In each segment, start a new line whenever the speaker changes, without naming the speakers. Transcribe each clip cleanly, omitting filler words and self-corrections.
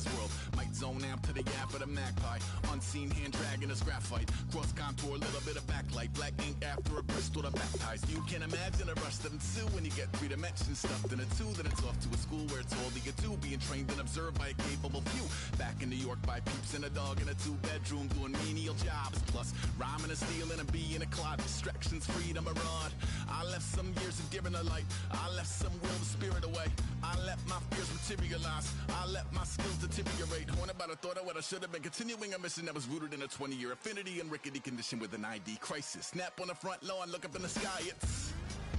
his world. Might zone amp to the yap of the magpie. Unseen hand dragging a scrap fight. Cross contour, little bit of backlight. Black ink after a Bristol to baptize. You can imagine a rush that ensue when you get 3 dimensions stuffed in a 2. Then it's off to a school where it's all you get to. Being trained and observed by a capable few. Back in New York by peeps and a dog in a 2-bedroom doing menial jobs. Plus rhyming and stealing and being a clot. Distractions, freedom, a rod. I left some years of deer in the light. I left some will the spirit away. I let my fears materialize. I let my skills deteriorate. Haunted by the thought of what I should have been. Continuing a mission that was rooted in a 20-year affinity and rickety condition with an ID crisis. Snap on the front lawn, look up in the sky. It's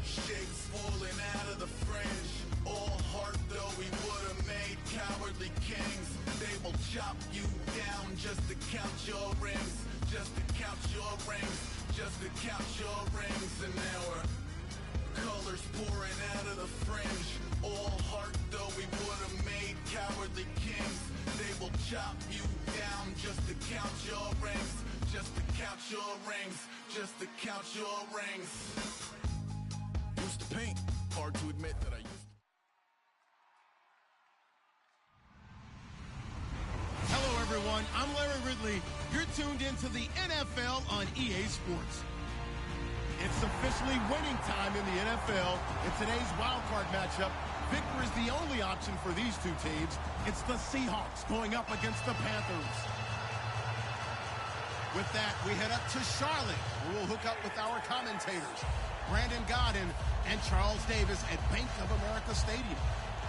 shapes falling out of the fringe. All heart though we would have made cowardly kings. They will chop you down just to count your rings. Just to count your rings. Just to count your rings. And now we're colors pouring out of the fringe. All heart though we would have made cowardly kings. They will chop you down just to count your rings. Just to count your rings. Just to count your rings. Used to paint. Hard to admit that I used to.
Hello everyone, I'm Larry Ridley. You're tuned into the NFL on EA Sports. It's officially winning time in the NFL. In today's wildcard matchup, victory is the only option for these two teams. It's the Seahawks going up against the Panthers. With that, we head up to Charlotte, where we'll hook up with our commentators, Brandon Godden and Charles Davis at Bank of America Stadium.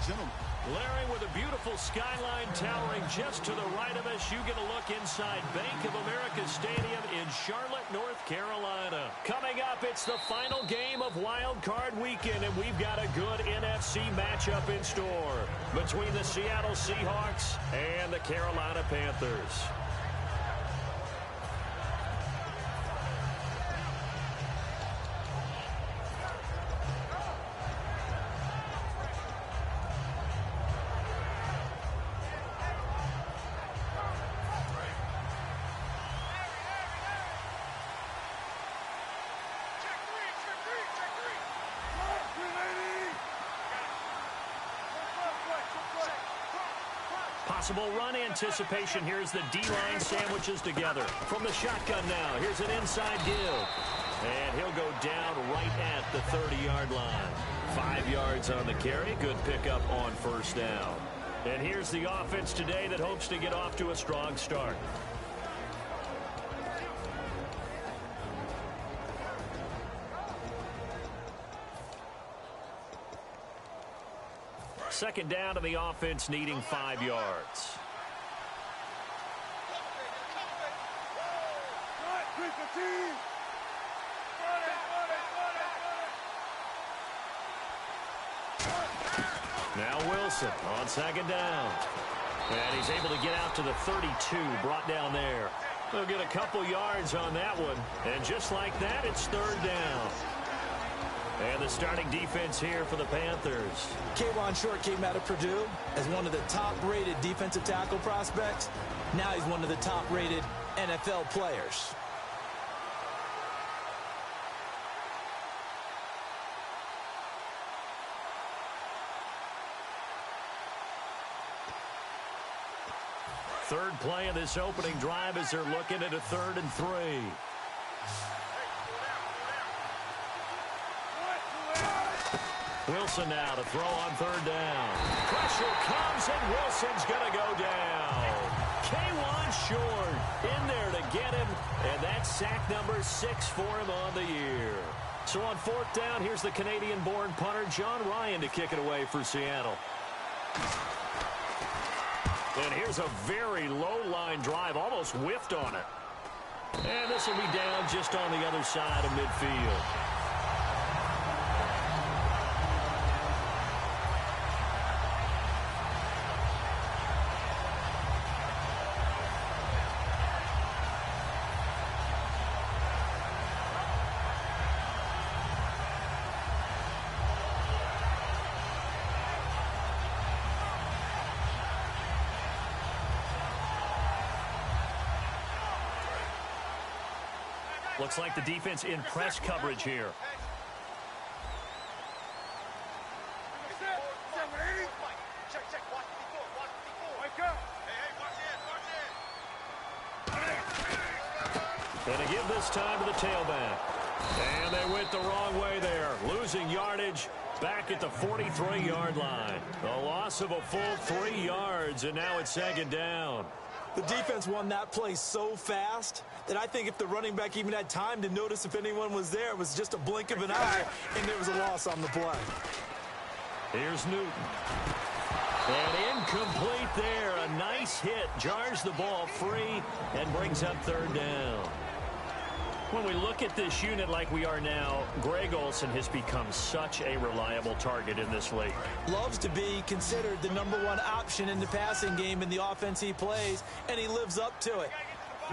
Gentlemen.
Larry, with a beautiful skyline towering just to the right of us, you get a look inside Bank of America Stadium in Charlotte, North Carolina. Coming up, it's the final game of Wild Card Weekend, and we've got a good NFC matchup in store between the Seattle Seahawks and the Carolina Panthers. Possible run anticipation. Here's the D-line sandwiches together. From the shotgun now, here's an inside give. And he'll go down right at the 30-yard line. 5 yards on the carry. Good pickup on first down. And here's the offense today that hopes to get off to a strong start. Second down, and the offense needing 5 yards. Now Wilson on second down. And he's able to get out to the 32, brought down there. They'll get a couple yards on that one. And just like that, it's third down. And the starting defense here for the Panthers.
K'Wan Short came out of Purdue as one of the top-rated defensive tackle prospects. Now he's one of the top-rated NFL players.
Third play of this opening drive as they're looking at a 3rd and 3. Wilson now to throw on third down. Pressure comes, and Wilson's going to go down. K'Wan Short in there to get him, and that's sack number 6 for him on the year. So on fourth down, here's the Canadian-born punter, John Ryan, to kick it away for Seattle. And here's a very low-line drive, almost whiffed on it. And this will be down just on the other side of midfield. Looks like the defense in press coverage here. And to give this time to the tailback. And they went the wrong way there, losing yardage back at the 43-yard line. A loss of a full 3 yards, and now it's second down.
The defense won that play so fast that I think if the running back even had time to notice if anyone was there, it was just a blink of an eye, and there was a loss on the play.
Here's Newton. And incomplete there. A nice hit. Jars the ball free and brings up third down. When we look at this unit like we are now, Greg Olsen has become such a reliable target in this league.
Loves to be considered the #1 option in the passing game in the offense he plays, and he lives up to it.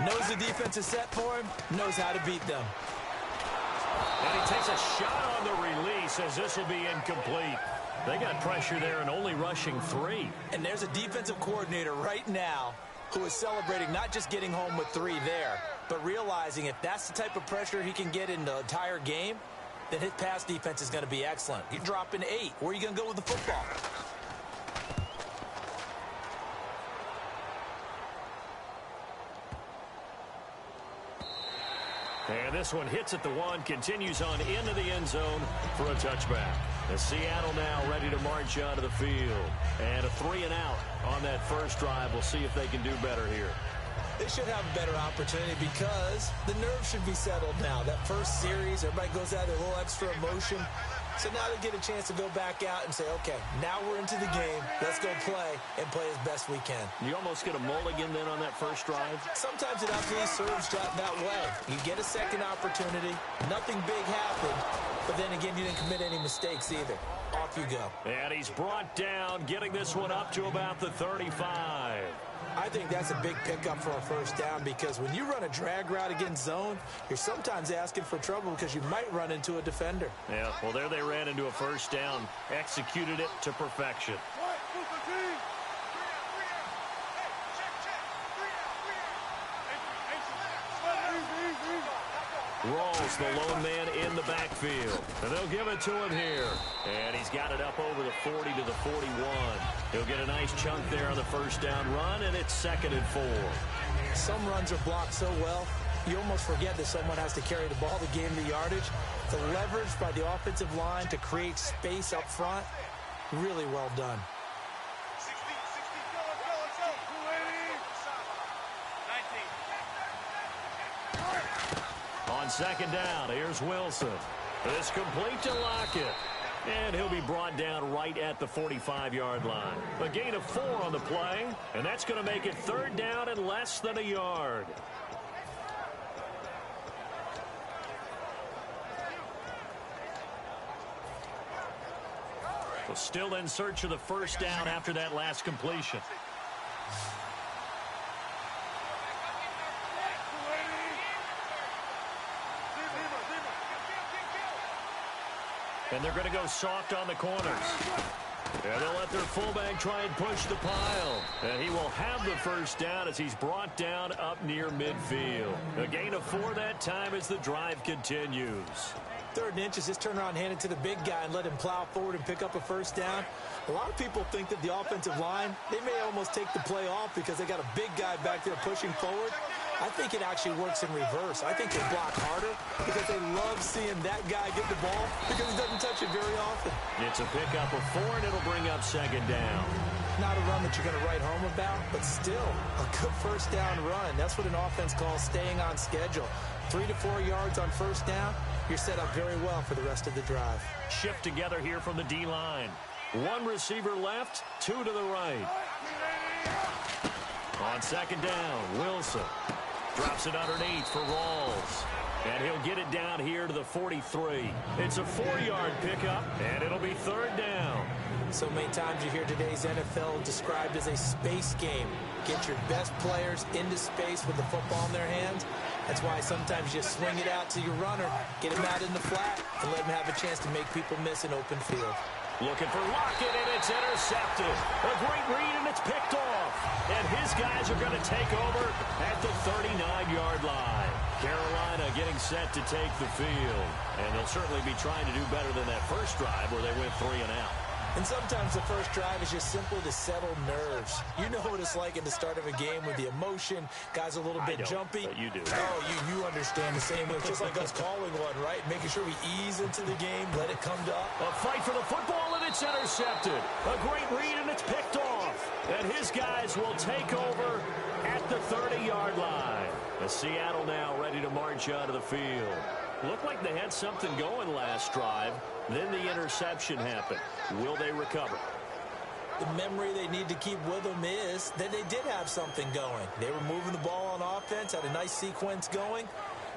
Knows the defense is set for him, knows how to beat them.
And he takes a shot on the release as this will be incomplete. They got pressure there and only rushing 3.
And there's a defensive coordinator right now who is celebrating not just getting home with 3 there, but realizing if that's the type of pressure he can get in the entire game, then his pass defense is going to be excellent. You're dropping 8. Where are you going to go with the football?
And this one hits at the 1, continues on into the end zone for a touchback. And Seattle now ready to march out of the field. And a 3 and out on that first drive. We'll see if they can do better here.
They should have a better opportunity because the nerves should be settled now. That first series, everybody goes out with a little extra emotion. So now they get a chance to go back out and say, okay, now we're into the game. Let's go play and play as best we can.
You almost get a mulligan then on that first drive?
Sometimes it absolutely serves that way. You get a second opportunity. Nothing big happened. But then again, you didn't commit any mistakes either. Off you go.
And he's brought down, getting this one up to about the 35.
I think that's a big pickup for a first down because when you run a drag route against zone, you're sometimes asking for trouble because you might run into a defender.
Yeah, well, there they ran into a first down, executed it to perfection. Rawls, the lone man in the backfield. And they'll give it to him here. And he's got it up over the 40 to the 41. He'll get a nice chunk there on the first down run, and it's 2nd and 4.
Some runs are blocked so well, you almost forget that someone has to carry the ball to gain the yardage. The leverage by the offensive line to create space up front, really well done.
On second down, here's Wilson. It's complete to Lockett. And he'll be brought down right at the 45-yard line. A gain of 4 on the play, and that's going to make it 3rd down and less than a yard. Well, still in search of the first down after that last completion. And they're going to go soft on the corners. And they'll let their fullback try and push the pile. And he will have the first down as he's brought down up near midfield. A gain of 4 that time as the drive continues.
3rd and inches, just turn around, hand it to the big guy and let him plow forward and pick up a first down. A lot of people think that the offensive line, they may almost take the play off because they got a big guy back there pushing forward. I think it actually works in reverse. I think they block harder because they love seeing that guy get the ball because he doesn't touch it very often.
It's a pickup of 4, and it'll bring up 2nd down.
Not a run that you're going to write home about, but still a good first down run. That's what an offense calls staying on schedule. 3 to 4 yards on first down, you're set up very well for the rest of the drive.
Shift together here from the D-line. 1 receiver left, 2 to the right. On second down, Wilson drops it underneath for Rawls. And he'll get it down here to the 43. It's a 4-yard pickup, and it'll be 3rd down.
So many times you hear today's NFL described as a space game. Get your best players into space with the football in their hands. That's why sometimes you swing it out to your runner, get him out in the flat, and let him have a chance to make people miss an open field.
Looking for Lockett, and it's intercepted. A great read, and it's picked off. And his guys are going to take over at the 39-yard line. Carolina getting set to take the field. And they'll certainly be trying to do better than that first drive where they went 3 and out.
And sometimes the first drive is just simply to settle nerves. You know what it's like at the start of a game with the emotion, guys a little bit jumpy.
But you do.
Oh, you understand the same way. It's just like us calling one, right? Making sure we ease into the game, let it come to us.
A fight for the football, and it's intercepted. A great read, and it's picked off. And his guys will take over at the 30-yard line. The Seattle now ready to march out of the field. Looked like they had something going last drive. Then the interception happened. Will they recover?
The memory they need to keep with them is that they did have something going. They were moving the ball on offense, had a nice sequence going.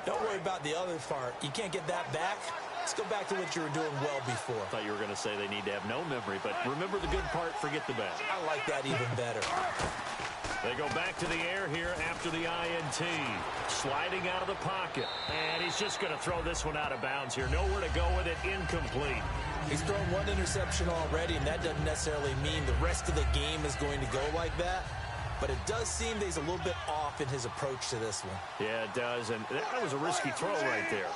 Don't worry about the other part. You can't get that back. Let's go back to what you were doing well before.
I thought you were going to say they need to have no memory, but remember the good part, forget the bad.
I like that even better.
They go back to the air here after the INT. Sliding out of the pocket. And he's just going to throw this one out of bounds here. Nowhere to go with it. Incomplete.
He's thrown one interception already, and that doesn't necessarily mean the rest of the game is going to go like that. But it does seem that he's a little bit off in his approach to this one.
Yeah, it does. And that was a risky throw right there.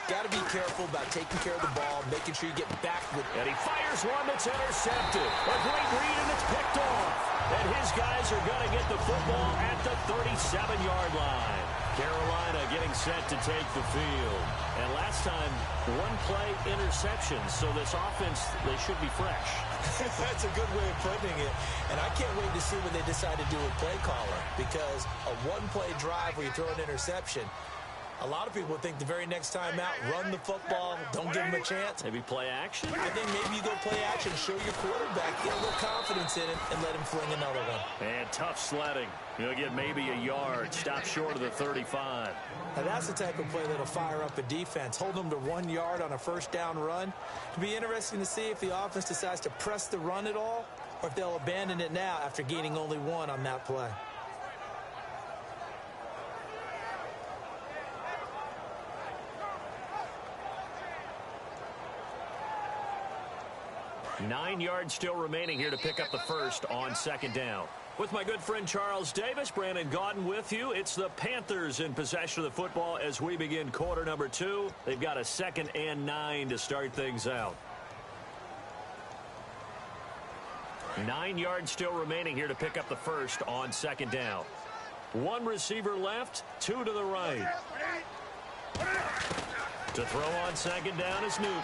Got to be careful about taking care of the ball, making sure you get back with it.
And he fires one that's intercepted. A great read, and it's picked off. And his guys are going to get the football at the 37-yard line. Carolina getting set to take the field. And last time, one-play interception. So this offense, they should be fresh.
That's a good way of putting it. And I can't wait to see what they decide to do with play caller. Because a one-play drive where you throw an interception, a lot of people think the very next time out, run the football, don't give them a chance.
Maybe play action?
I think maybe you go play action, show your quarterback, get a little confidence in it, and let him fling another one.
And tough sledding. You'll get maybe a yard, stop short of the 35.
Now that's the type of play that'll fire up a defense. Hold them to 1 yard on a first down run. It'll be interesting to see if the offense decides to press the run at all, or if they'll abandon it now after gaining only one on that play.
Nine yards still remaining here to pick up the first on second down. With my good friend Charles Davis, Brandon Gaudin with you. It's the Panthers in possession of the football as we begin quarter number 2. They've got a 2nd and 9 to start things out. 9 yards still remaining here to pick up the first on second down. One receiver left, two to the right. To throw on second down is Newton.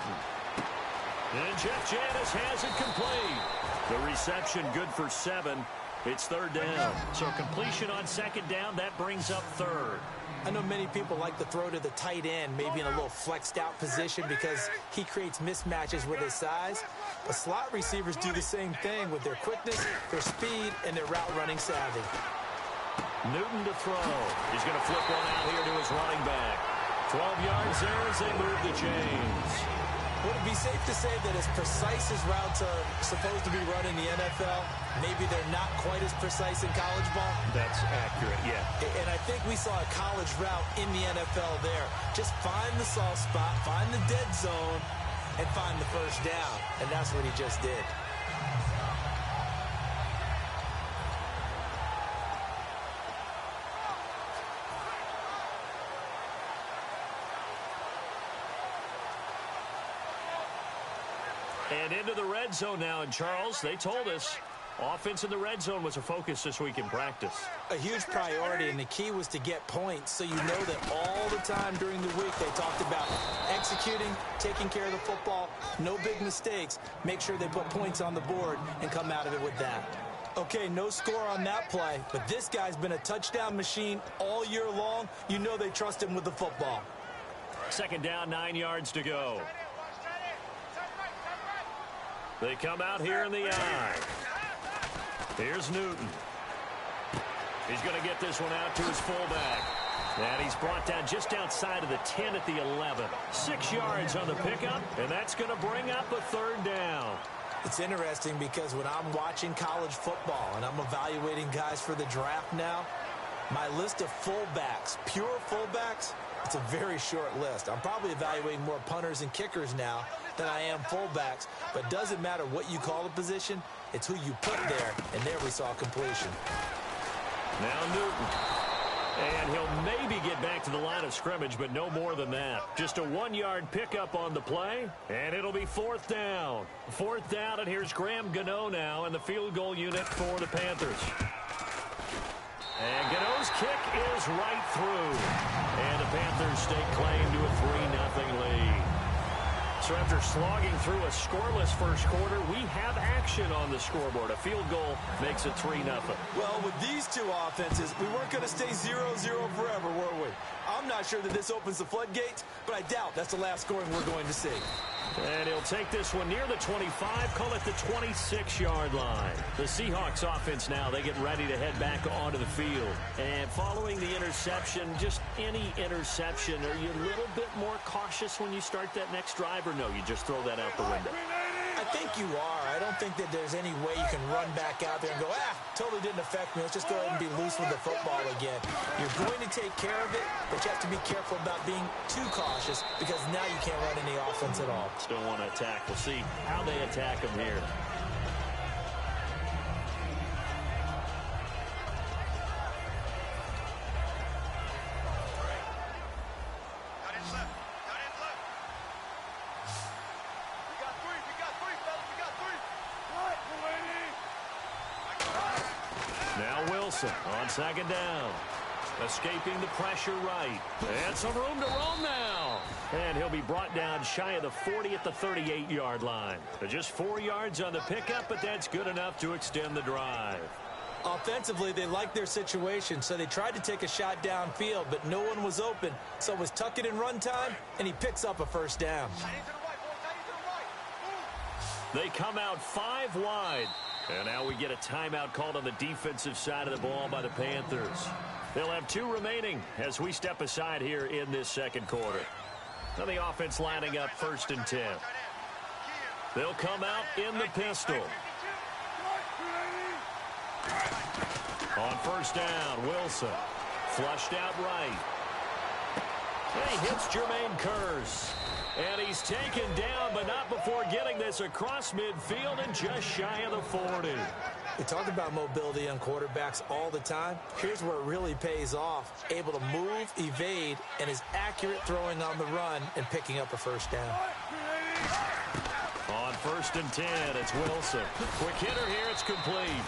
And Jeff Janis has it complete. The reception good for 7. It's third down. So completion on second down, that brings up third.
I know many people like to throw to the tight end, maybe in a little flexed out position because he creates mismatches with his size. But slot receivers do the same thing with their quickness, their speed, and their route running savvy.
Newton to throw. He's going to flip one out here to his running back. 12 yards there as they move the chains.
Would it be safe to say that as precise as routes are supposed to be run in the NFL, maybe they're not quite as precise in college ball?
That's accurate, yeah.
And I think we saw a college route in the NFL there. Just find the soft spot, find the dead zone, and find the first down. And that's what he just did.
And into the red zone now. And Charles, they told us offense in the red zone was a focus this week in practice.
A huge priority, and the key was to get points. So you know that all the time during the week they talked about executing, taking care of the football, no big mistakes, make sure they put points on the board and come out of it with that. Okay, no score on that play, but this guy's been a touchdown machine all year long. You know they trust him with the football.
Second down, 9 yards to go. They come out here in the I. Here's Newton. He's going to get this one out to his fullback. And he's brought down just outside of the 10 at the 11. 6 yards on the pickup, and that's going to bring up a third down.
It's interesting because when I'm watching college football and I'm evaluating guys for the draft now, my list of fullbacks, pure fullbacks, it's a very short list. I'm probably evaluating more punters and kickers now than I am fullbacks, but it doesn't matter what you call the position, it's who you put there, and there we saw completion.
Now Newton. And he'll maybe get back to the line of scrimmage, but no more than that. Just a 1-yard pickup on the play, and it'll be 4th down. 4th down, and here's Graham Gano now in the field goal unit for the Panthers. And Gano's kick is right through. And the Panthers stake claim to a 3-0 lead. So after slogging through a scoreless first quarter, we have action on the scoreboard. A field goal makes it 3-0.
Well, with these two offenses, we weren't going to stay 0-0 forever, were we? I'm not sure that this opens the floodgates, but I doubt that's the last scoring we're going to see.
And he'll take this one near the 25, call it the 26-yard line. The Seahawks offense now, they get ready to head back onto the field. And following the interception, just any interception, are you a little bit more cautious when you start that next drive, or no, you just throw that out the window?
I think you are. I don't think that there's any way you can run back out there and go, totally didn't affect me. Let's just go ahead and be loose with the football again. You're going to take care of it, but you have to be careful about being too cautious because now you can't run any offense at all.
Still want to attack. We'll see how they attack them here. Now Wilson on 2nd down. Escaping the pressure right. And some room to roam now. And he'll be brought down shy of the 40 at the 38-yard line. Just 4 yards on the pickup, but that's good enough to extend the drive.
Offensively, they liked their situation, so they tried to take a shot downfield, but no one was open. So it was tuck it in run time, and he picks up a 1st down.
They come out 5 wide. And now we get a timeout called on the defensive side of the ball by the Panthers. They'll have 2 remaining as we step aside here in this 2nd quarter. Now the offense lining up 1st and 10. They'll come out in the pistol. On 1st down, Wilson. Flushed out right. And he hits Jermaine Kearse. And he's taken down, but not before getting this across midfield and just shy of the 40.
We talk about mobility on quarterbacks all the time. Here's where it really pays off. Able to move, evade, and is accurate throwing on the run and picking up a 1st down.
On 1st and 10, it's Wilson. Quick hitter here, it's complete.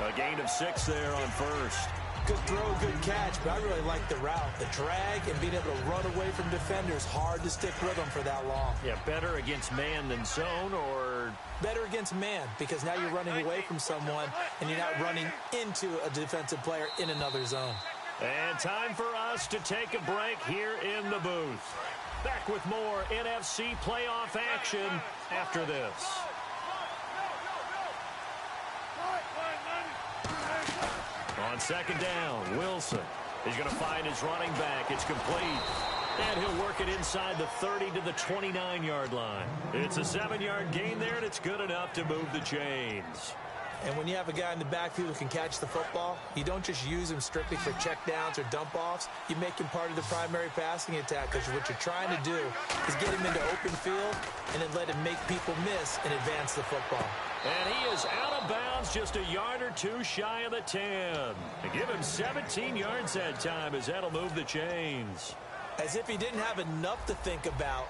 A gain of 6 there on 1st.
Good throw, good catch, but I really like the route. The drag and being able to run away from defenders, hard to stick with them for that long.
Yeah, better against man than zone, or?
Better against man, because now you're running away from someone and you're not running into a defensive player in another zone.
And time for us to take a break here in the booth. Back with more NFC playoff action after this. On 2nd down, Wilson. He's going to find his running back. It's complete. And he'll work it inside the 30 to the 29-yard line. It's a 7-yard gain there, and it's good enough to move the chains.
And when you have a guy in the backfield who can catch the football, you don't just use him strictly for checkdowns or dump-offs. You make him part of the primary passing attack, because what you're trying to do is get him into open field and then let him make people miss and advance the football.
And he is out of bounds, just a yard or 2 shy of the 10. And give him 17 yards that time, as that'll move the chains.
As if he didn't have enough to think about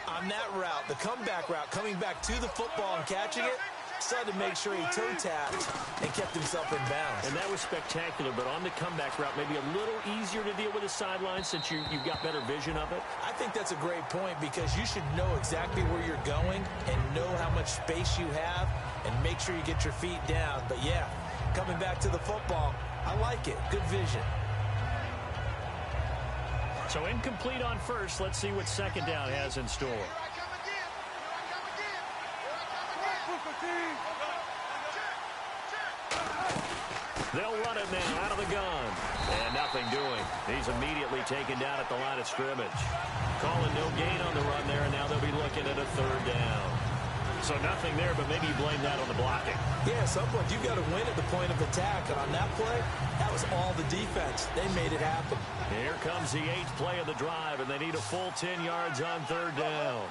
on that route, the comeback route, coming back to the football and catching it, decided to make sure he toe-tapped and kept himself in bounds.
And that was spectacular, but on the comeback route, maybe a little easier to deal with the sideline since you've got better vision of it.
I think that's a great point, because you should know exactly where you're going and know how much space you have and make sure you get your feet down. But yeah, coming back to the football, I like it. Good vision.
So incomplete on 1st. Let's see what 2nd down has in store. They'll run it now out of the gun. And nothing doing. He's immediately taken down at the line of scrimmage. Calling no gain on the run there, and now they'll be looking at a 3rd down. So nothing there, but maybe you blame that on the blocking.
Yeah, at some point, you've got to win at the point of attack. And on that play, that was all the defense. They made it happen.
Here comes the 8th play of the drive, and they need a full 10 yards on 3rd down.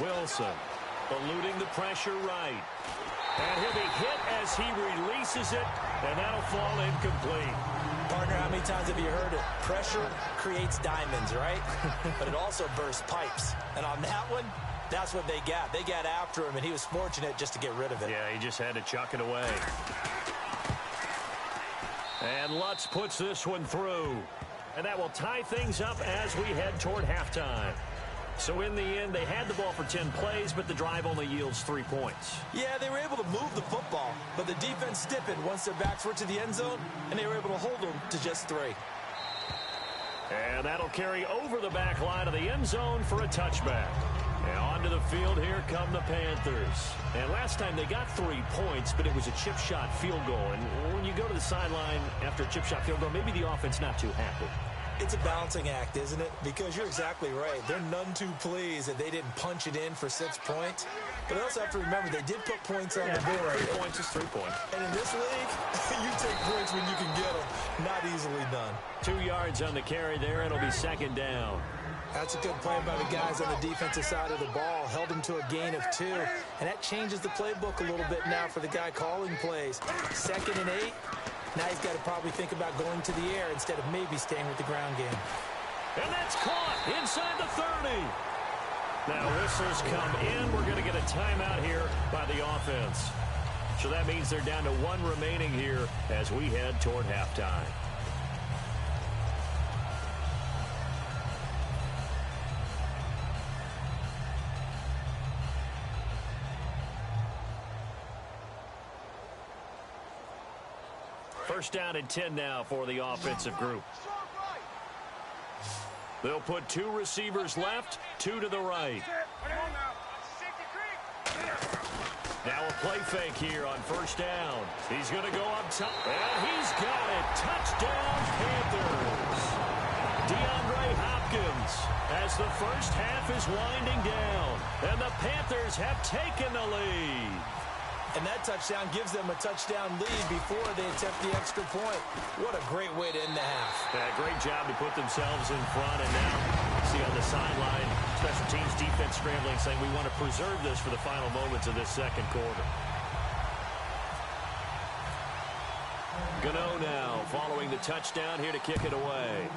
Wilson eluding the pressure right. And he'll be hit as he releases it, and that'll fall incomplete.
Partner, how many times have you heard it? Pressure creates diamonds, right? But it also bursts pipes. And on that one, that's what they got. They got after him, and he was fortunate just to get rid of it.
Yeah, he just had to chuck it away. And Lutz puts this one through. And that will tie things up as we head toward halftime. So in the end, they had the ball for 10 plays, but the drive only yields 3 points.
Yeah, they were able to move the football, but the defense stiffened once their backs were to the end zone, and they were able to hold them to just 3.
And that'll carry over the back line of the end zone for a touchback. And onto the field, here come the Panthers. And last time they got 3 points, but it was a chip shot field goal. And when you go to the sideline after a chip shot field goal, maybe the offense not too happy.
It's a balancing act, isn't it? Because you're exactly right. They're none too pleased that they didn't punch it in for 6 points. But they also have to remember they did put points on the board.
3 points is 3 points.
And in this league, you take points when you can get them. Not easily done.
2 yards on the carry there. It'll be second down.
That's a good play by the guys on the defensive side of the ball. Held them to a gain of 2. And that changes the playbook a little bit now for the guy calling plays. 2nd and 8. Now he's got to probably think about going to the air instead of maybe staying with the ground game.
And that's caught inside the 30. Now whistles come in. We're going to get a timeout here by the offense. So that means they're down to 1 remaining here as we head toward halftime. First down and 10 now for the offensive group. They'll put 2 receivers left, 2 to the right. Now a play fake here on first down. He's going to go up top, and he's got it. Touchdown, Panthers. DeAndre Hopkins as the first half is winding down, and the Panthers have taken the lead.
And that touchdown gives them a touchdown lead before they attempt the extra point. What a great way to end the half.
Yeah, great job to put themselves in front. And now, see on the sideline, special teams defense scrambling, saying we want to preserve this for the final moments of this second quarter. Gano now following the touchdown here to kick it away.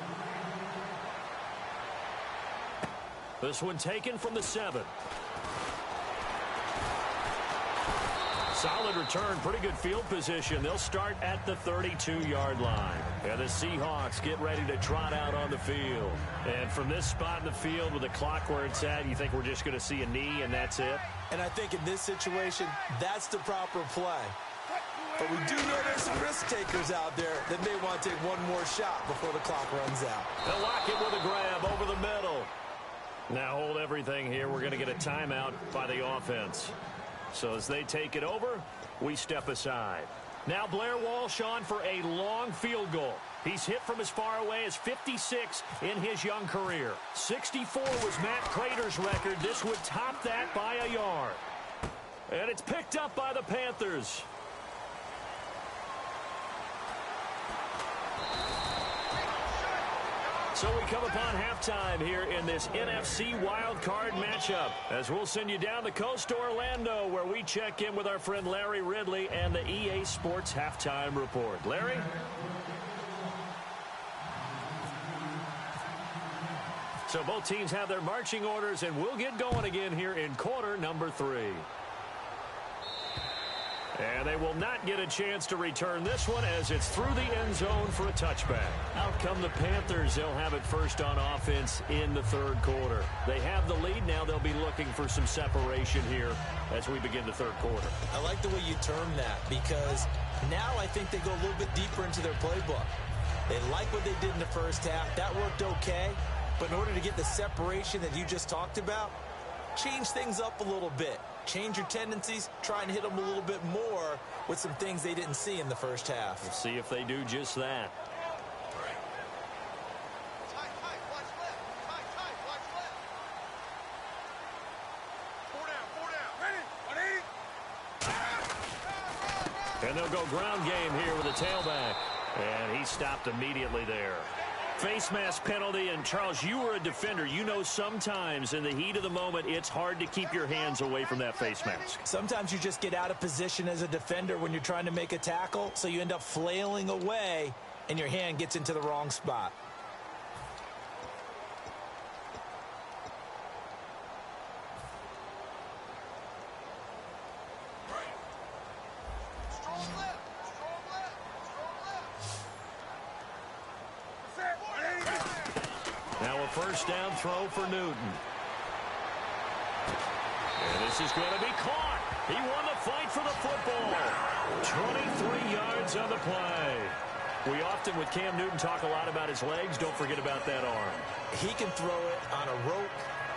This one taken from the 7. Solid return, pretty good field position. They'll start at the 32-yard line. And the Seahawks get ready to trot out on the field. And from this spot in the field with the clock where it's at, you think we're just going to see a knee and that's it?
And I think in this situation, that's the proper play. But we do know there's some risk takers out there that may want to take one more shot before the clock runs out.
They'll lock it with a grab over the middle. Now hold everything here. We're going to get a timeout by the offense. So as they take it over, we step aside. Now Blair Walsh on for a long field goal. He's hit from as far away as 56 in his young career. 64 was Matt Prater's record. This would top that by a yard. And it's picked up by the Panthers. So we come upon halftime here in this NFC wildcard matchup, as we'll send you down the coast to Orlando, where we check in with our friend Larry Ridley and the EA Sports Halftime Report. Larry? So both teams have their marching orders, and we'll get going again here in quarter number 3. And they will not get a chance to return this one as it's through the end zone for a touchback. Out come the Panthers. They'll have it first on offense in the third quarter. They have the lead now. They'll be looking for some separation here as we begin the third quarter.
I like the way you term that, because now I think they go a little bit deeper into their playbook. They like what they did in the first half. That worked okay. But in order to get the separation that you just talked about, change things up a little bit. Change your tendencies, try and hit them a little bit more with some things they didn't see in the first half.
We'll see if they do just that. And they'll go ground game here with a tailback. And he stopped immediately there. Face mask penalty, and Charles, you were a defender. You know sometimes in the heat of the moment, it's hard to keep your hands away from that face mask.
Sometimes you just get out of position as a defender when you're trying to make a tackle, so you end up flailing away, and your hand gets into the wrong spot.
Now a first down throw for Newton. And this is going to be caught. He won the fight for the football. 23 yards on the play. We often, with Cam Newton, talk a lot about his legs. Don't forget about that arm.
He can throw it on a rope.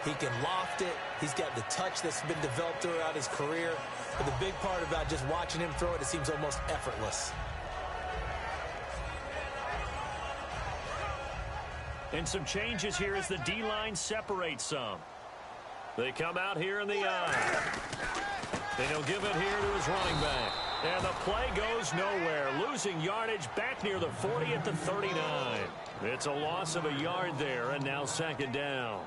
He can loft it. He's got the touch that's been developed throughout his career. But the big part about just watching him throw it, it seems almost effortless.
And some changes here as the D-line separates some. They come out here in the eye. And he'll give it here to his running back. And the play goes nowhere. Losing yardage back near the 40 at the 39. It's a loss of a yard there, and now second down.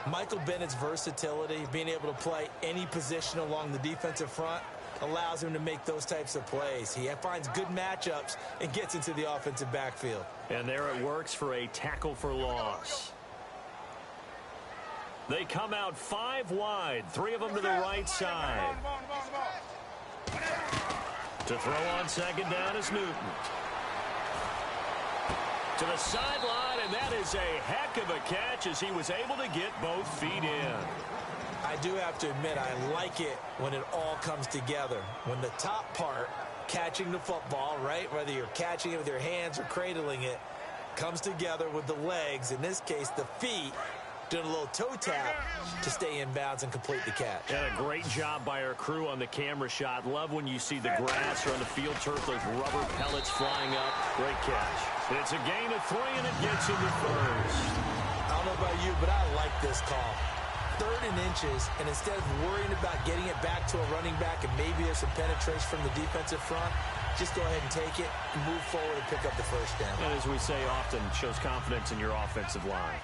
Michael Bennett's versatility, being able to play any position along the defensive front, allows him to make those types of plays. He finds good matchups and gets into the offensive backfield.
And there it works for a tackle for loss. They come out 5 wide, 3 of them to the right side. To throw on second down is Newton. To the sideline, and that is a heck of a catch as he was able to get both feet in.
I do have to admit, I like it when it all comes together. When the top part, catching the football, right, whether you're catching it with your hands or cradling it, comes together with the legs, in this case the feet, doing a little toe tap to stay in bounds and complete the catch.
And a great job by our crew on the camera shot. Love when you see the grass or on the field turf, those rubber pellets flying up. Great catch. It's a gain of 3, and it gets him to first.
I don't know about you, but I like this call. 3rd and inches, and instead of worrying about getting it back to a running back and maybe there's some penetration from the defensive front, just go ahead and take it, move forward, and pick up the first down.
And as we say often, shows confidence in your offensive line.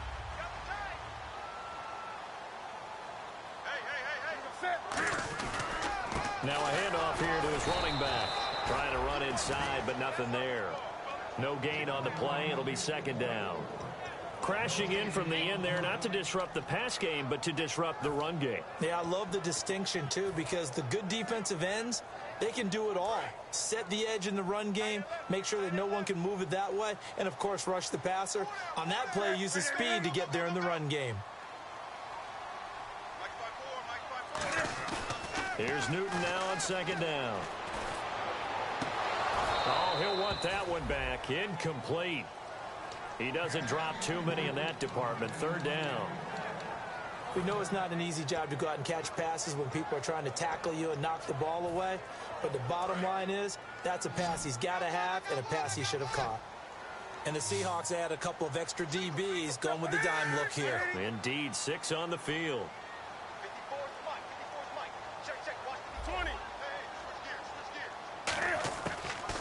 Now a handoff here to his running back. Trying to run inside, but nothing there. No gain on the play. It'll be second down. Crashing in from the end there, not to disrupt the pass game, but to disrupt the run game.
Yeah, I love the distinction, too, because the good defensive ends, they can do it all. Set the edge in the run game, make sure that no one can move it that way, and, of course, rush the passer. On that play, use his speed to get there in the run game.
Here's Newton now on second down. Oh, he'll want that one back. Incomplete. He doesn't drop too many in that department. Third down.
We know it's not an easy job to go out and catch passes when people are trying to tackle you and knock the ball away. But the bottom line is, that's a pass he's got to have and a pass he should have caught. And the Seahawks add a couple of extra DBs going with the dime look here.
Indeed, 6 on the field.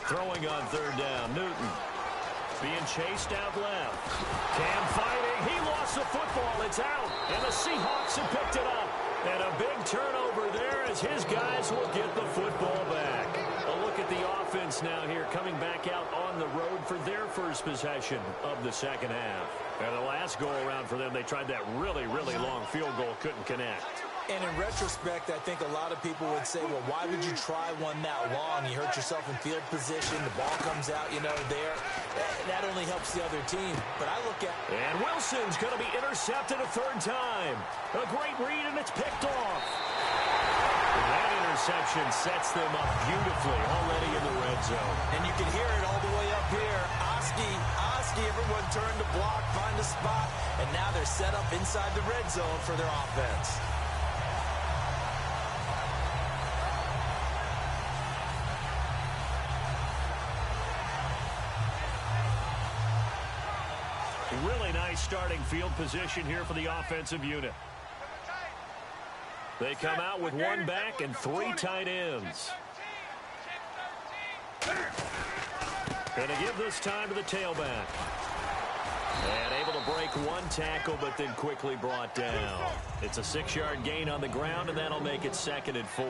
Throwing on third down, Newton. Being chased out left. Cam fighting. He lost the football. It's out. And the Seahawks have picked it up. And a big turnover there as his guys will get the football back. A look at the offense now here coming back out on the road for their first possession of the second half. And the last go-around for them, they tried that really, really long field goal. Couldn't connect.
And in retrospect, I think a lot of people would say, well, why would you try one that long? You hurt yourself in field position. The ball comes out, there. That only helps the other team. But I look at...
And Wilson's going to be intercepted a third time. A great read, and it's picked off. And that interception sets them up beautifully already in the red zone.
And you can hear it all the way up here. Oski, everyone turned to block, find a spot. And now they're set up inside the red zone for their offense.
Really nice starting field position here for the offensive unit. They come out with 1 back and 3 tight ends. Going to give this time to the tailback. And able to break one tackle, but then quickly brought down. It's a 6-yard gain on the ground, and that'll make it 2nd and 4.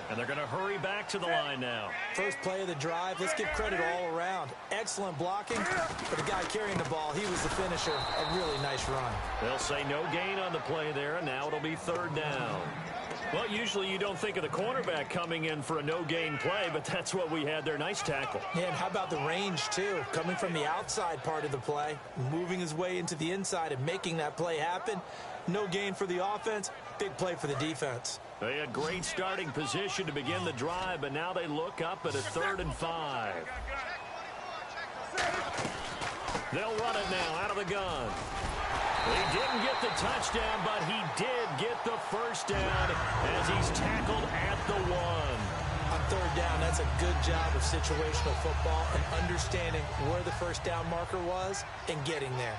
And they're going to hurry back to the line now.
First play of the drive, let's give credit all around. Excellent blocking, but the guy carrying the ball, he was the finisher. A really nice run.
They'll say no gain on the play there, and now it'll be 3rd down. Well, usually you don't think of the cornerback coming in for a no-gain play, but that's what we had there. Nice tackle.
Yeah, and how about the range, too? Coming from the outside part of the play, moving his way into the inside and making that play happen. No gain for the offense, big play for the defense.
They had great starting position to begin the drive, but now they look up at a 3rd and 5. They'll run it now out of the gun. He didn't get the touchdown, but he did get the first down as he's tackled at the 1.
On 3rd down, that's a good job of situational football and understanding where the first down marker was and getting there.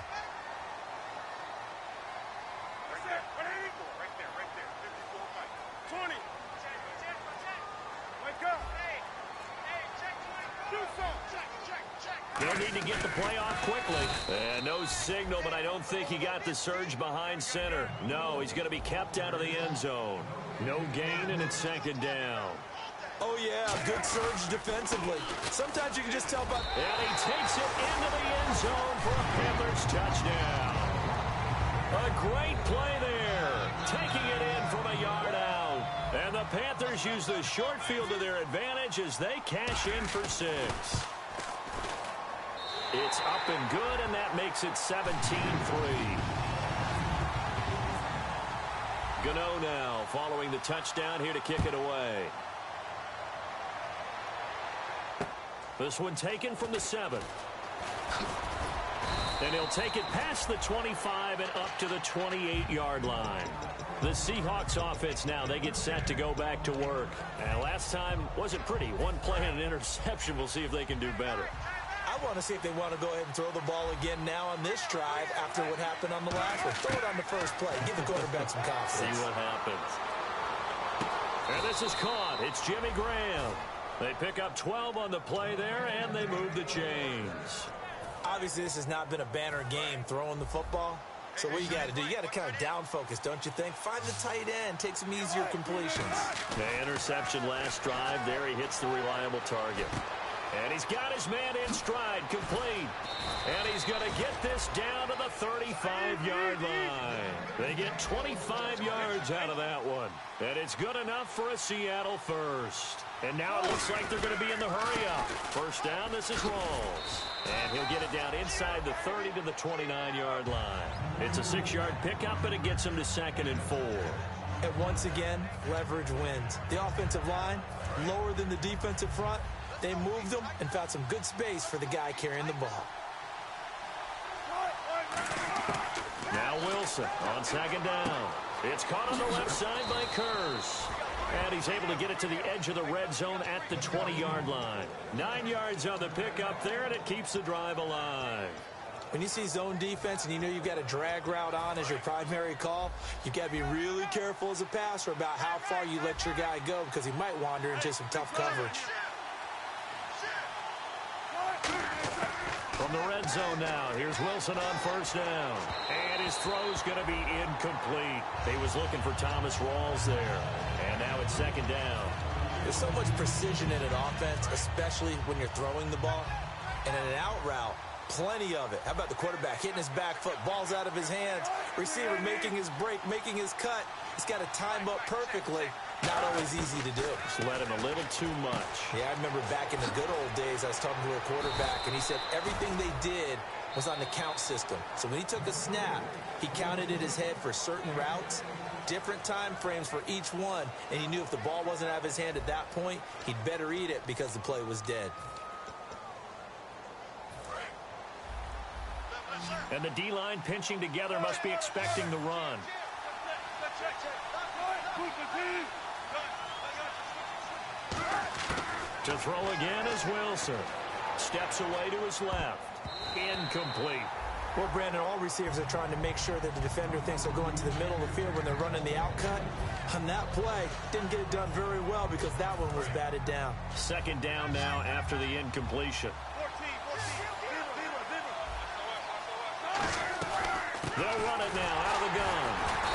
They'll need to get the play off quickly. And no signal, but I don't think he got the surge behind center. No, he's going to be kept out of the end zone. No gain, and it's 2nd down.
Oh, yeah, good surge defensively. Sometimes you can just tell by...
And he takes it into the end zone for a Panthers touchdown. A great play there. Taking it in from a yard out. And the Panthers use the short field to their advantage as they cash in for 6. It's up and good, and that makes it 17-3. Gano now following the touchdown here to kick it away. This one taken from the 7. And he'll take it past the 25 and up to the 28-yard line. The Seahawks offense now, they get set to go back to work. And last time wasn't pretty. One play and an interception. We'll see if they can do better.
I want to see if they want to go ahead and throw the ball again now on this drive after what happened on the last one. Throw it on the first play. Give the quarterback some confidence.
See what happens. And this is caught. It's Jimmy Graham. They pick up 12 on the play there, and they move the chains.
Obviously, this has not been a banner game throwing the football. So what you got to do, you got to kind of down focus, don't you think? Find the tight end, take some easier completions.
The interception last drive. There he hits the reliable target. And he's got his man in stride, complete. And he's going to get this down to the 35-yard line. They get 25 yards out of that one. And it's good enough for a Seattle first. And now it looks like they're going to be in the hurry-up. First down, this is Rawls. And he'll get it down inside the 30 to the 29-yard line. It's a 6-yard pickup, and it gets him to 2nd and 4.
And once again, leverage wins. The offensive line, lower than the defensive front. They moved them and found some good space for the guy carrying the ball.
Now Wilson on 2nd down. It's caught on the left side by Kurz. And he's able to get it to the edge of the red zone at the 20-yard line. 9 yards on the pickup there, and it keeps the drive alive.
When you see zone defense and you know you've got a drag route on as your primary call, you've got to be really careful as a passer about how far you let your guy go because he might wander into some tough coverage.
From the red zone now, here's Wilson on 1st down. And his throw's going to be incomplete. He was looking for Thomas Rawls there. And now it's 2nd down.
There's so much precision in an offense, especially when you're throwing the ball. And in an out route, plenty of it. How about the quarterback hitting his back foot, ball's out of his hands, receiver making his break, making his cut. He's got to time up perfectly. Not always easy to do.
Just let him a little too much.
Yeah, I remember back in the good old days, I was talking to a quarterback, and he said everything they did was on the count system. So when he took a snap, he counted in his head for certain routes, different time frames for each one, and he knew if the ball wasn't out of his hand at that point, he'd better eat it because the play was dead.
And the D-line pinching together must be expecting the run. To throw again is Wilson. Steps away to his left. Incomplete.
Well, Brandon, all receivers are trying to make sure that the defender thinks they're going to the middle of the field when they're running the out cut. On that play, didn't get it done very well because that one was batted down.
2nd down now after the incompletion. They'll run it now out of the gun.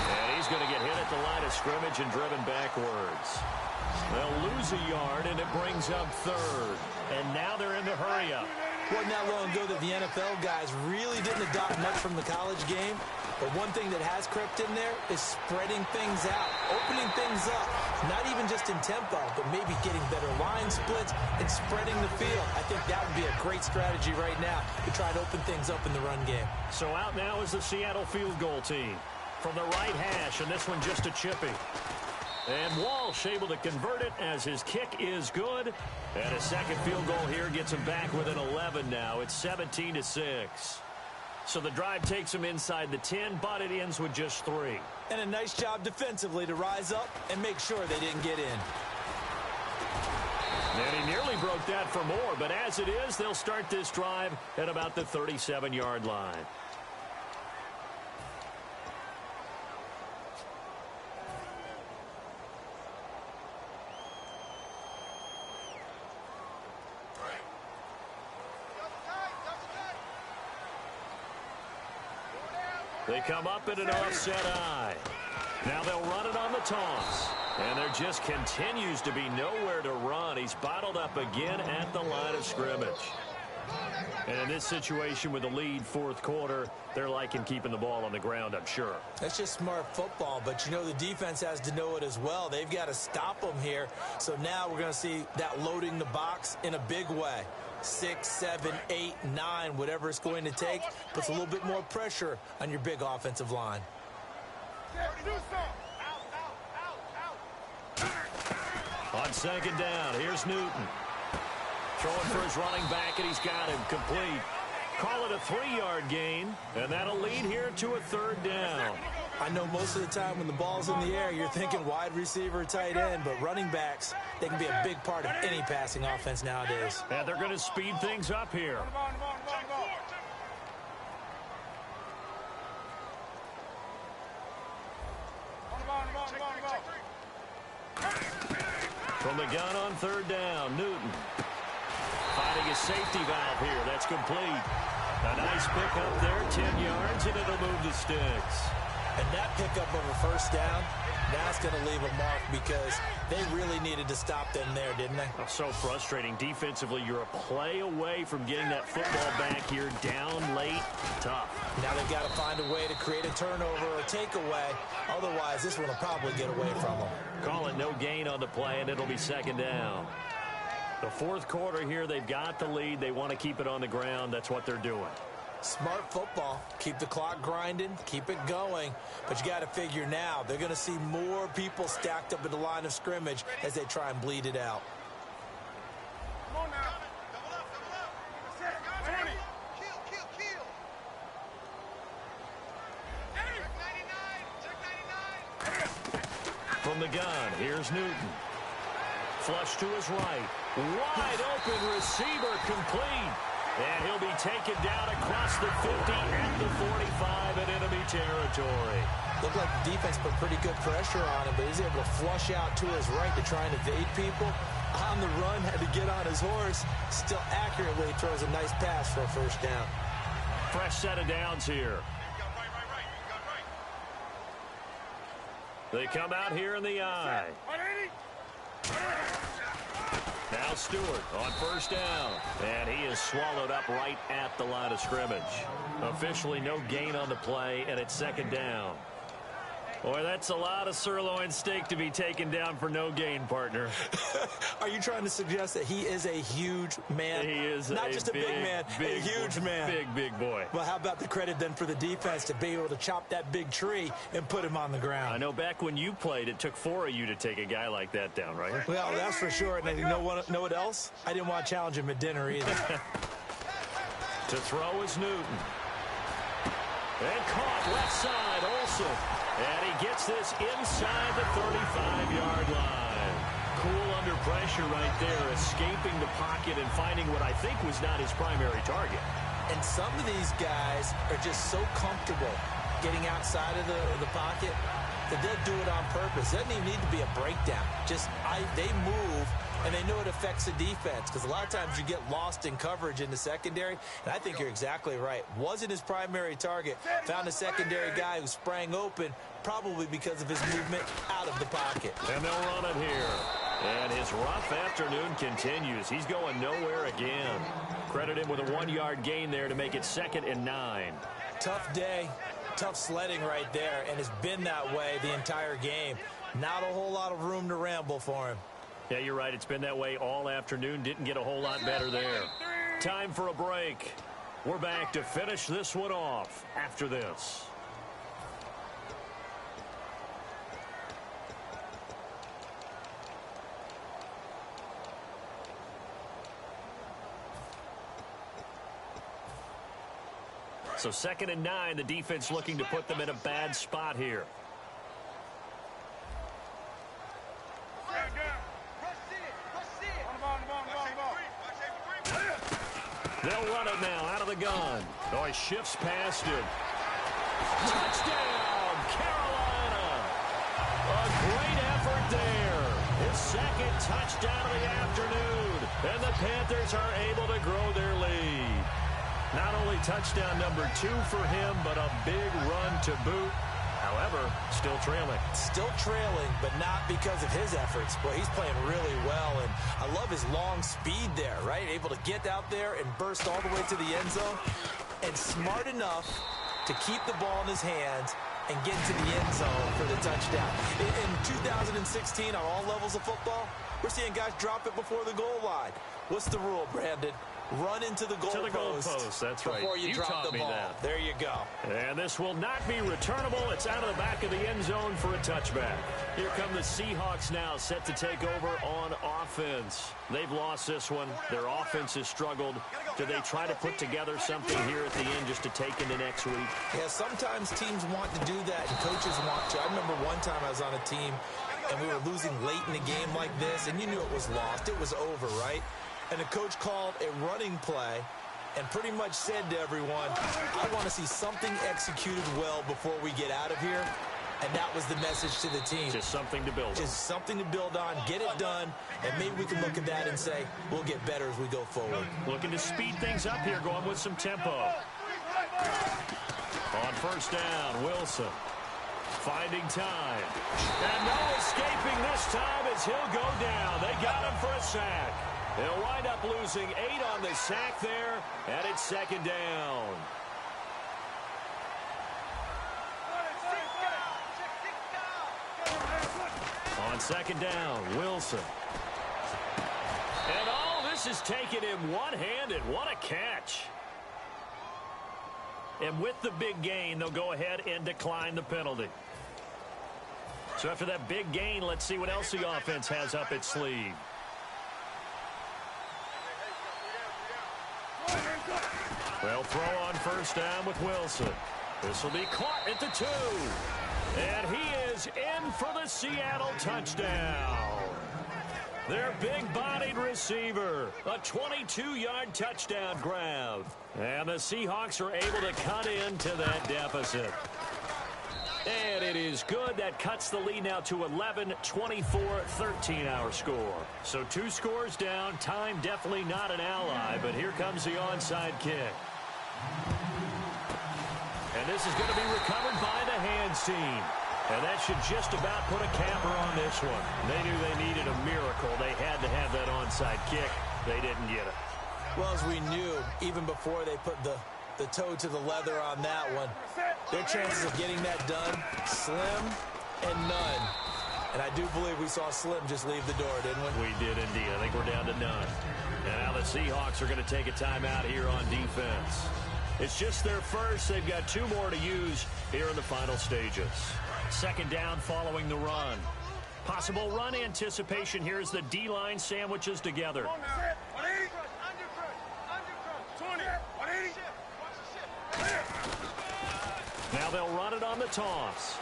And he's going to get hit at the line of scrimmage and driven backwards. They'll lose a yard, and it brings up third. And now they're in the hurry-up.
Wasn't that long ago that the NFL guys really didn't adopt much from the college game. But one thing that has crept in there is spreading things out, opening things up. Not even just in tempo, but maybe getting better line splits and spreading the field. I think that would be a great strategy right now to try to open things up in the run game. So out now is the Seattle field goal team. From the right hash, and this one just a chippy. And Walsh able to convert it as his kick is good. And a second field goal here gets him back within 11 now. It's 17-6. So the drive takes him inside the 10, but it ends with just 3. And a nice job defensively to rise up and make sure they didn't get in. And he nearly broke that for more, but as it is, they'll start this drive at about the 37-yard line. They come up in an offset eye. Now they'll run it on the toss. And there just continues to be nowhere to run. He's bottled up again at the line of scrimmage. And in this situation with the lead fourth quarter, they're liking keeping the ball on the ground, I'm sure. That's just smart football, but you know the defense has to know it as well. They've got to stop them here. So now we're going to see that loading the box in a big way. 6, 7, 8, 9, whatever it's going to take, puts a little bit more pressure on your big offensive line. On second down, here's Newton. Throwing for his running back, and he's got him complete. Call it a 3-yard gain, and that'll lead here to a third down. I know most of the time when the ball's in the air, you're thinking wide receiver, tight end, but running backs, they can be a big part of any passing offense nowadays. And they're going to speed things up here. From the gun on third down, Newton. Finding a safety valve here. That's complete. A nice pickup there, 10 yards, and it'll move the sticks. And that pickup of a first down, that's going to leave a mark because they really needed to stop them there, didn't they? Oh, so frustrating. Defensively, you're a play away from getting that football back here down late. Tough. Now they've got to find a way to create a turnover or takeaway. Otherwise, this one will probably get away from them. Call it no gain on the play, and it'll be second down. The fourth quarter here, they've got the lead. They want to keep it on the ground. That's what they're doing. Smart football. Keep the clock grinding. Keep it going. But you got to figure now, they're going to see more people stacked up at the line of scrimmage as they try and bleed it out.
Come on now. Double up. 20. Kill.
From the gun, here's Newton. Flush to his right. Wide open receiver complete. And he'll be taken down across the 50 at the 45 in enemy territory. Looked like the defense put pretty good pressure on him, but he's able to flush out to his right to try and evade people. On the run, had to get on his horse. Still accurately throws a nice pass for a first down. Fresh set of downs here. They come out here in the eye. Now Stewart on first down, and he is swallowed up right at the line of scrimmage. Officially no gain on the play, and it's second down. Boy, that's a lot of sirloin steak to be taken down for no gain, partner. Are you trying to suggest that he is a huge man? He is not just a big man, a huge man. Big boy. Well, how about the credit then for the defense to be able to chop that big tree and put him on the ground? I know back when you played, it took 4 of you to take a guy like that down, right? Well, that's for sure. And you know what else? I didn't want to challenge him at dinner either. To throw is Newton. And caught left side, Olsen. And he gets this inside the 35-yard line. Cool under pressure right there, escaping the pocket and finding what I think was not his primary target. And some of these guys are just so comfortable getting outside of the pocket that they'll do it on purpose. It doesn't even need to be a breakdown. Just they move
and they know it affects the defense because a lot of times you get lost in coverage in the secondary, and I think you're exactly right. Wasn't his primary target. Found a secondary guy who sprang open, probably because of his movement out of the pocket.
And they'll run it here. And his rough afternoon continues. He's going nowhere again. Credit him with a 1-yard gain there to make it 2nd and 9.
Tough day, tough sledding right there, and it's been that way the entire game. Not a whole lot of room to ramble for him.
Yeah, you're right. It's been that way all afternoon. Didn't get a whole lot better there. Time for a break. We're back to finish this one off after this. So 2nd and 9, the defense looking to put them in a bad spot here. They'll run it now out of the gun. Oh, he shifts past him. Touchdown, Carolina. A great effort there. His 2nd touchdown of the afternoon. And the Panthers are able to grow their lead. Not only touchdown number 2 for him, but a big run to boot. However, still trailing.
Still trailing, but not because of his efforts. Boy, he's playing really well, and I love his long speed there, right? Able to get out there and burst all the way to the end zone, and smart enough to keep the ball in his hands and get to the end zone for the touchdown. In 2016, on all levels of football, we're seeing guys drop it before the goal line. What's the rule, Brandon? Run into the goalpost.
That's right.
Before you drop the ball.
That.
There you go.
And this will not be returnable. It's out of the back of the end zone for a touchback. Here come the Seahawks now, set to take over on offense. They've lost this one. Their offense has struggled. Do they try to put together something here at the end just to take into next week?
Yeah, sometimes teams want to do that, and coaches want to. I remember one time I was on a team, and we were losing late in a game like this, and you knew it was lost. It was over, right? And the coach called a running play and pretty much said to everyone, I want to see something executed well before we get out of here. And that was the message to the team.
Just something to build on.
Just something to build on, get it done, and maybe we can look at that and say, we'll get better as we go forward.
Looking to speed things up here, going with some tempo. On 1st down, Wilson finding time. And no escaping this time as he'll go down. They got him for a sack. They'll wind up losing 8 on the sack there, and it's 2nd down. On 2nd down, Wilson. And all this is taken in one-handed. What a catch. And with the big gain, they'll go ahead and decline the penalty. So after that big gain, let's see what else the offense has up its sleeve. They'll throw on 1st down with Wilson. This will be caught at the 2. And he is in for the Seattle touchdown. Their big-bodied receiver. A 22-yard touchdown grab. And the Seahawks are able to cut into that deficit. And it is good. That cuts the lead now to 11, 24, 13 our score. So 2 scores down. Time definitely not an ally, but here comes the onside kick. And this is going to be recovered by the hands team. And that should just about put a capper on this one. They knew they needed a miracle. They had to have that onside kick. They didn't get it.
Well, as we knew, even before they put the toe to the leather on that one, their chances of getting that done, slim and none. And I do believe we saw Slim just leave the door, didn't we?
We did indeed. I think we're down to none. And now the Seahawks are going to take a timeout here on defense. It's just their first. They've got 2 more to use here in the final stages. 2nd down following the run. Possible run anticipation here as the D-line sandwiches together. Now they'll run it on the toss.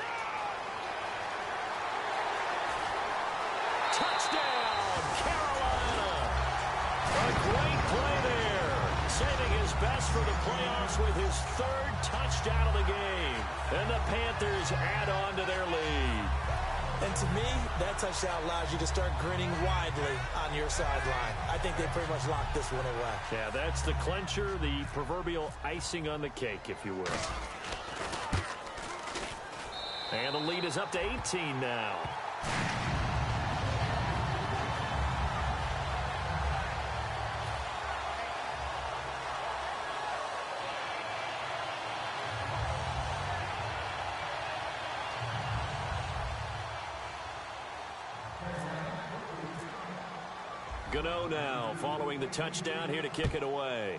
Touchdown, Carolina! A great play there. Saving his best for the playoffs with his 3rd touchdown of the game. And the Panthers add on to their lead.
And to me, that touchdown allows you to start grinning widely on your sideline. I think they pretty much locked this one away.
Yeah, that's the clincher, the proverbial icing on the cake, if you will. And the lead is up to 18 now. Gano now following the touchdown here to kick it away.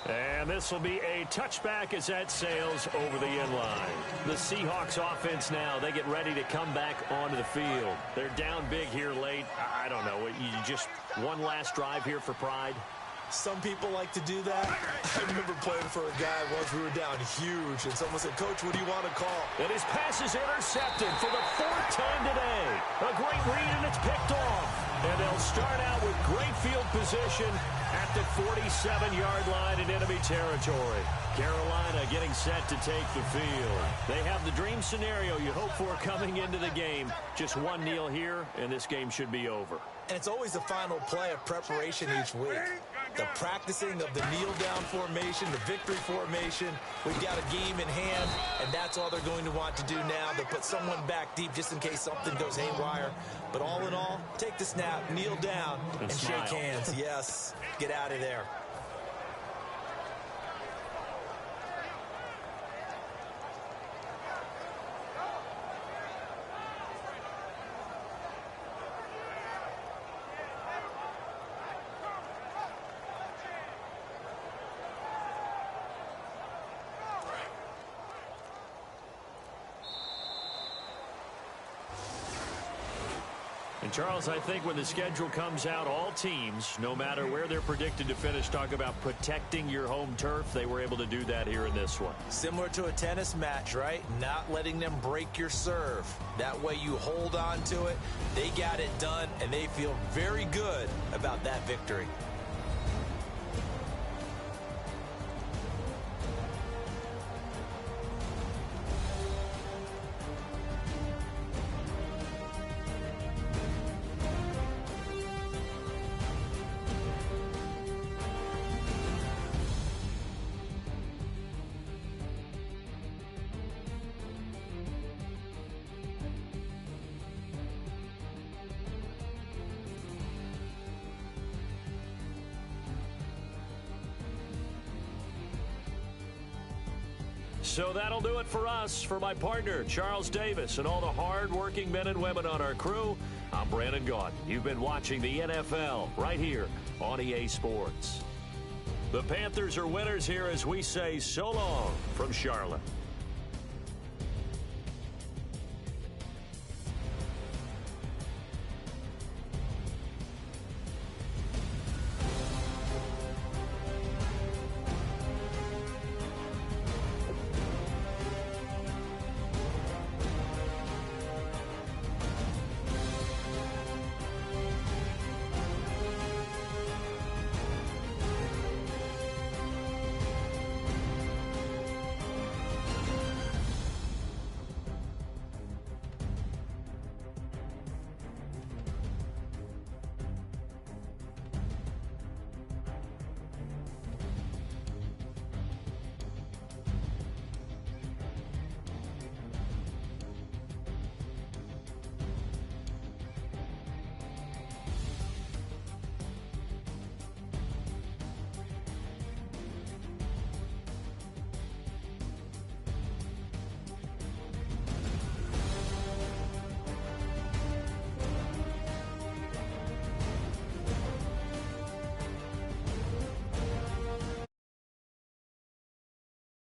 And this will be a touchback as that sails over the inline. The Seahawks offense now, they get ready to come back onto the field. They're down big here late. I don't know. You just one last drive here for pride.
Some people like to do that. I remember playing for a guy once we were down huge, and someone said, "Coach, what do you want to call?"
And his pass is intercepted for the 4th time today. A great read, and it's picked off. And they'll start out with great field position at the 47-yard line in enemy territory. Carolina getting set to take the field. They have the dream scenario you hope for coming into the game. Just one kneel here, and this game should be over.
And it's always the final play of preparation each week. The practicing of the kneel-down formation, the victory formation. We've got a game in hand, and that's all they're going to want to do now. They'll put someone back deep just in case something goes haywire. But all in all, take the snap, kneel down, and shake hands. Yes, get out of there.
And Charles, I think when the schedule comes out, all teams, no matter where they're predicted to finish, talk about protecting your home turf. They were able to do that here in this one.
Similar to a tennis match, right? Not letting them break your serve. That way you hold on to it. They got it done, and they feel very good about that victory.
So that'll do it for us. For my partner, Charles Davis, and all the hard-working men and women on our crew, I'm Brandon Gaudin. You've been watching the NFL right here on EA Sports. The Panthers are winners here as we say so long from Charlotte.